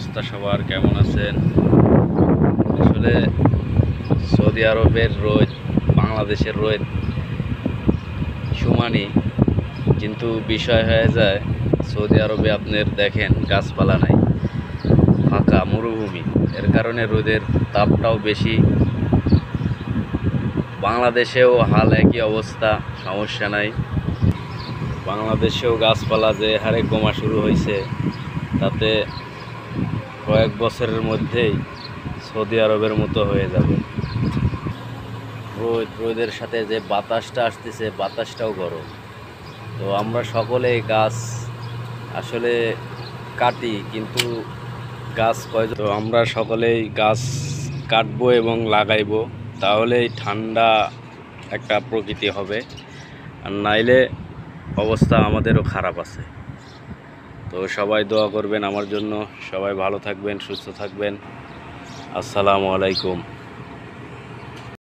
অবস্থা সবার? কেমন আছেন? আসলে সৌদি আরবের রোদ বাংলাদেশের রোদ সমানই, কিন্তু বিষয় হয়ে যায় সৌদি আরবে আপনার দেখেন গাছপালা নাই, ফাঁকা মরুভূমি। এর কারণে রোদের তাপটাও বেশি। বাংলাদেশেও হাল একই অবস্থা, সমস্যা নাই। বাংলাদেশেও গাছপালা যে হারে কমা শুরু হয়েছে, তাতে কয়েক বছরের মধ্যেই সৌদি আরবের মতো হয়ে যাবে। রোদের সাথে যে বাতাসটা আসতেছে, বাতাসটাও গরম। তো আমরা সকলেই গাছ আসলে কাটি, কিন্তু গাছ তো আমরা সকলেই গাছ কাটবো এবং লাগাইবো, তাহলেই ঠান্ডা একটা প্রকৃতি হবে। আর নাইলে অবস্থা আমাদেরও খারাপ আছে। তো সবাই দোয়া করবেন আমার জন্য। সবাই ভালো থাকবেন, সুস্থ থাকবেন। আসসালামু আলাইকুম।